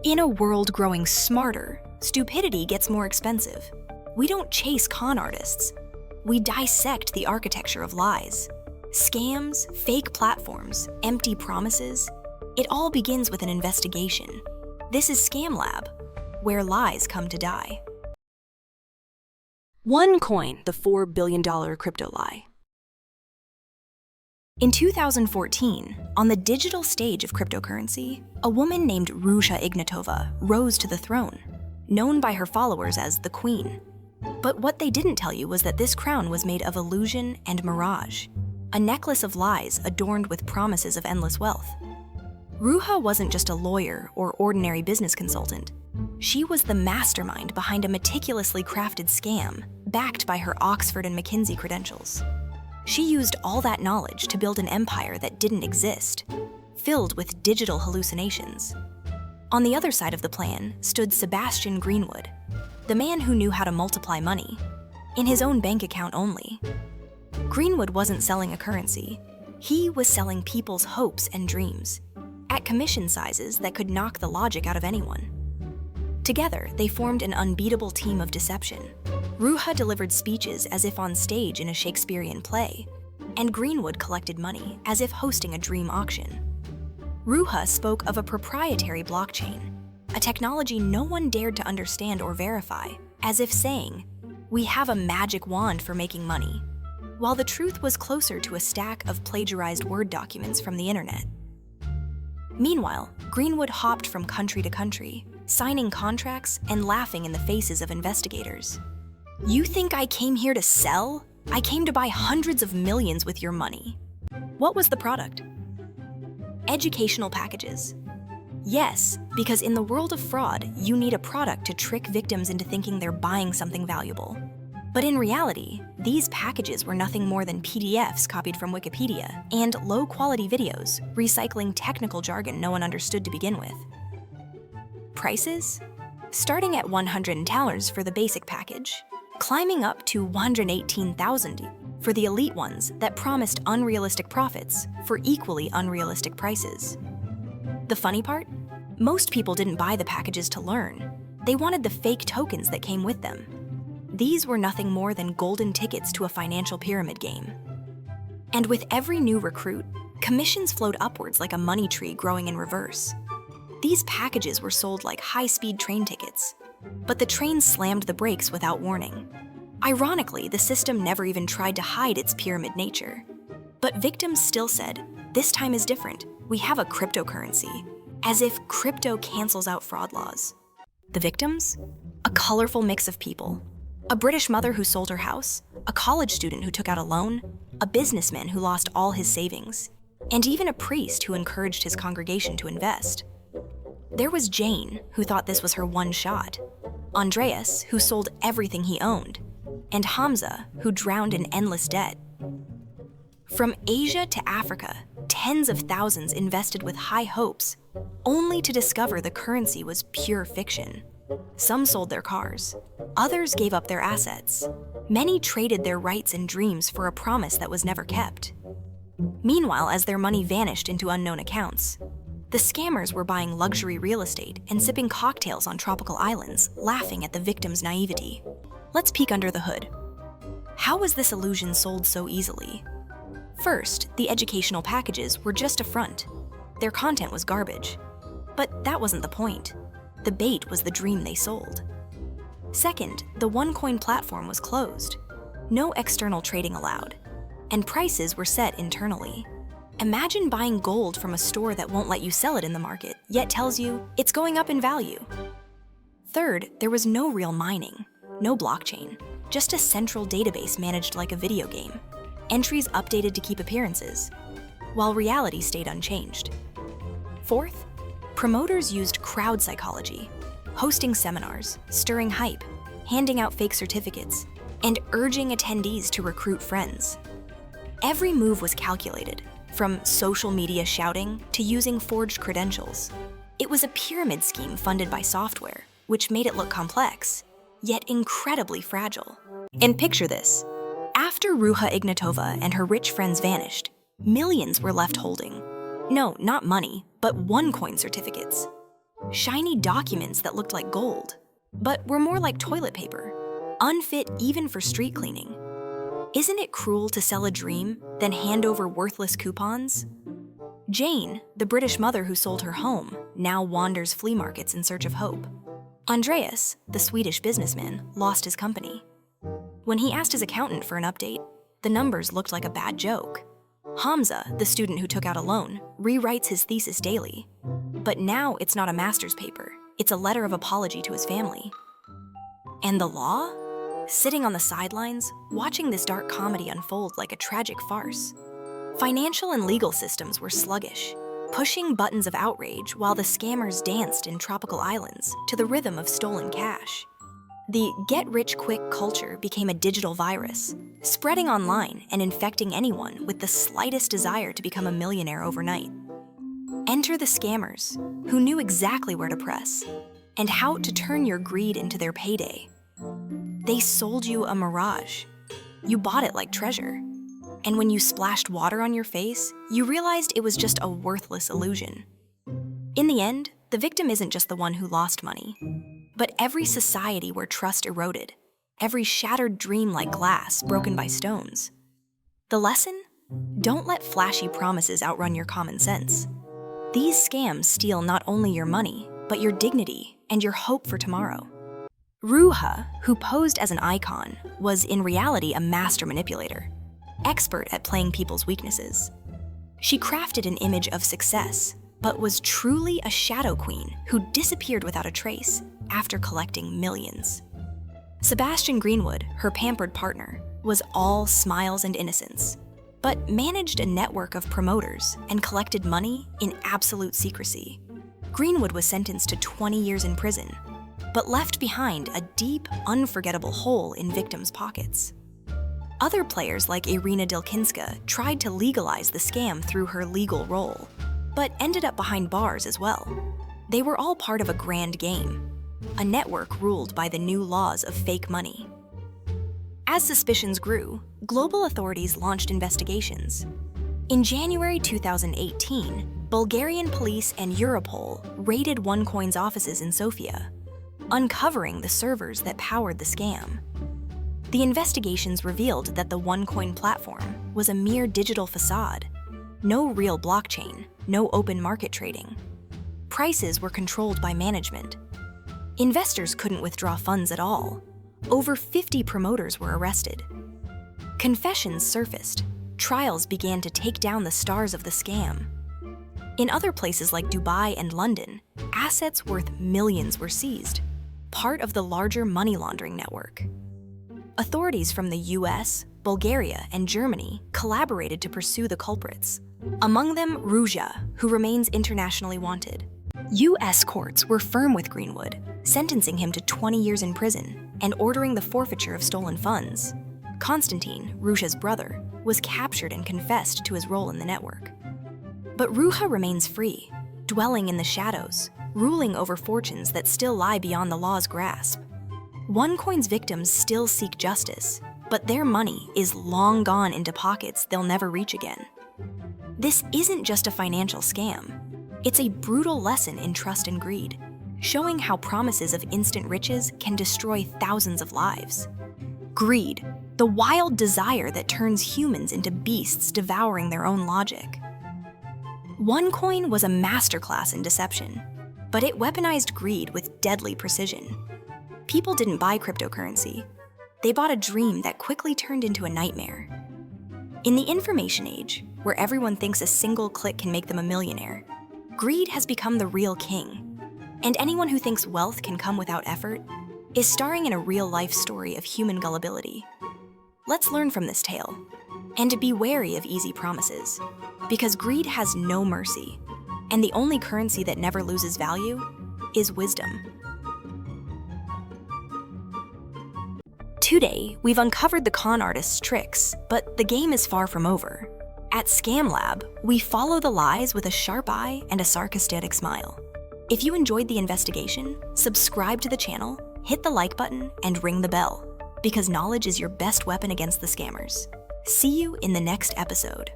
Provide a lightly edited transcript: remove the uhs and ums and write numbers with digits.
In a world growing smarter, stupidity gets more expensive. We don't chase con artists. We dissect the architecture of lies. Scams, fake platforms, empty promises. It all begins with an investigation. This is Scam Lab, where lies come to die. OneCoin, the $4 billion crypto lie. In 2014, on the digital stage of cryptocurrency, a woman named Ruja Ignatova rose to the throne, known by her followers as the Queen. But what they didn't tell you was that this crown was made of illusion and mirage, a necklace of lies adorned with promises of endless wealth. Ruja wasn't just a lawyer or ordinary business consultant. She was the mastermind behind a meticulously crafted scam, backed by her Oxford and McKinsey credentials. She used all that knowledge to build an empire that didn't exist, filled with digital hallucinations. On the other side of the plan stood Sebastian Greenwood, the man who knew how to multiply money, in his own bank account only. Greenwood wasn't selling a currency. He was selling people's hopes and dreams, at commission sizes that could knock the logic out of anyone. Together, they formed an unbeatable team of deception. Ruja delivered speeches as if on stage in a Shakespearean play, and Greenwood collected money as if hosting a dream auction. Ruja spoke of a proprietary blockchain, a technology no one dared to understand or verify, as if saying, "We have a magic wand for making money," while the truth was closer to a stack of plagiarized Word documents from the internet. Meanwhile, Greenwood hopped from country to country, signing contracts and laughing in the faces of investigators. "You think I came here to sell? I came to buy hundreds of millions with your money." What was the product? Educational packages. Yes, because in the world of fraud, you need a product to trick victims into thinking they're buying something valuable. But in reality, these packages were nothing more than PDFs copied from Wikipedia and low-quality videos, recycling technical jargon no one understood to begin with. Prices? Starting at $100 for the basic package, climbing up to $118,000 for the elite ones that promised unrealistic profits for equally unrealistic prices. The funny part? Most people didn't buy the packages to learn. They wanted the fake tokens that came with them. These were nothing more than golden tickets to a financial pyramid game. And with every new recruit, commissions flowed upwards like a money tree growing in reverse. These packages were sold like high-speed train tickets, but the train slammed the brakes without warning. Ironically, the system never even tried to hide its pyramid nature. But victims still said, "This time is different. We have a cryptocurrency," as if crypto cancels out fraud laws. The victims? A colorful mix of people. A British mother who sold her house, a college student who took out a loan, a businessman who lost all his savings, and even a priest who encouraged his congregation to invest. There was Jane, who thought this was her one shot, Andreas, who sold everything he owned, and Hamza, who drowned in endless debt. From Asia to Africa, tens of thousands invested with high hopes, only to discover the currency was pure fiction. Some sold their cars. Others gave up their assets. Many traded their rights and dreams for a promise that was never kept. Meanwhile, as their money vanished into unknown accounts, the scammers were buying luxury real estate and sipping cocktails on tropical islands, laughing at the victims' naivety. Let's peek under the hood. How was this illusion sold so easily? First, the educational packages were just a front. Their content was garbage. But that wasn't the point. The bait was the dream they sold. Second, the OneCoin platform was closed. No external trading allowed. And prices were set internally. Imagine buying gold from a store that won't let you sell it in the market, yet tells you it's going up in value. Third, there was no real mining, no blockchain, just a central database managed like a video game. Entries updated to keep appearances, while reality stayed unchanged. Fourth, promoters used crowd psychology, hosting seminars, stirring hype, handing out fake certificates, and urging attendees to recruit friends. Every move was calculated, from social media shouting to using forged credentials. It was a pyramid scheme funded by software, which made it look complex, yet incredibly fragile. And picture this. After Ruja Ignatova and her rich friends vanished, millions were left holding. No, not money, but OneCoin certificates. shiny documents that looked like gold, but were more like toilet paper, unfit even for street cleaning. Isn't it cruel to sell a dream, then hand over worthless coupons? Jane, the British mother who sold her home, now wanders flea markets in search of hope. Andreas, the Swedish businessman, lost his company. When he asked his accountant for an update, the numbers looked like a bad joke. Hamza, the student who took out a loan, rewrites his thesis daily. But now it's not a master's paper, it's a letter of apology to his family. And the law? Sitting on the sidelines, watching this dark comedy unfold like a tragic farce. Financial and legal systems were sluggish, pushing buttons of outrage while the scammers danced in tropical islands to the rhythm of stolen cash. The get-rich-quick culture became a digital virus, spreading online and infecting anyone with the slightest desire to become a millionaire overnight. Enter the scammers, who knew exactly where to press and how to turn your greed into their payday. They sold you a mirage. You bought it like treasure. And when you splashed water on your face, you realized it was just a worthless illusion. In the end, the victim isn't just the one who lost money, but every society where trust eroded, every shattered dream like glass broken by stones. The lesson? Don't let flashy promises outrun your common sense. These scams steal not only your money, but your dignity and your hope for tomorrow. Ruja, who posed as an icon, was in reality a master manipulator, expert at playing people's weaknesses. She crafted an image of success, but was truly a shadow queen who disappeared without a trace after collecting millions. Sebastian Greenwood, her pampered partner, was all smiles and innocence, but managed a network of promoters and collected money in absolute secrecy. Greenwood was sentenced to 20 years in prison, but left behind a deep, unforgettable hole in victims' pockets. Other players like Irina Dilkinska tried to legalize the scam through her legal role, but ended up behind bars as well. They were all part of a grand game, a network ruled by the new laws of fake money. As suspicions grew, global authorities launched investigations. In January 2018, Bulgarian police and Europol raided OneCoin's offices in Sofia, uncovering the servers that powered the scam. The investigations revealed that the OneCoin platform was a mere digital facade. No real blockchain, no open market trading. Prices were controlled by management. Investors couldn't withdraw funds at all. Over 50 promoters were arrested. Confessions surfaced. Trials began to take down the stars of the scam. In other places like Dubai and London, assets worth millions were seized, part of the larger money laundering network. Authorities from the US, Bulgaria, and Germany collaborated to pursue the culprits. Among them, Ruja, who remains internationally wanted. US courts were firm with Greenwood, sentencing him to 20 years in prison and ordering the forfeiture of stolen funds. Konstantin, Ruja's brother, was captured and confessed to his role in the network. But Ruja remains free, dwelling in the shadows, ruling over fortunes that still lie beyond the law's grasp. OneCoin's victims still seek justice, but their money is long gone into pockets they'll never reach again. This isn't just a financial scam. It's a brutal lesson in trust and greed, showing how promises of instant riches can destroy thousands of lives. Greed, the wild desire that turns humans into beasts devouring their own logic. OneCoin was a masterclass in deception, but it weaponized greed with deadly precision. People didn't buy cryptocurrency. They bought a dream that quickly turned into a nightmare. In the information age, where everyone thinks a single click can make them a millionaire, greed has become the real king. And anyone who thinks wealth can come without effort is starring in a real-life story of human gullibility. Let's learn from this tale, and to be wary of easy promises, because greed has no mercy, and the only currency that never loses value is wisdom. Today, we've uncovered the con artist's tricks, but the game is far from over. At Scam Lab, we follow the lies with a sharp eye and a sarcastic smile. If you enjoyed the investigation, subscribe to the channel, hit the like button, and ring the bell, because knowledge is your best weapon against the scammers. See you in the next episode.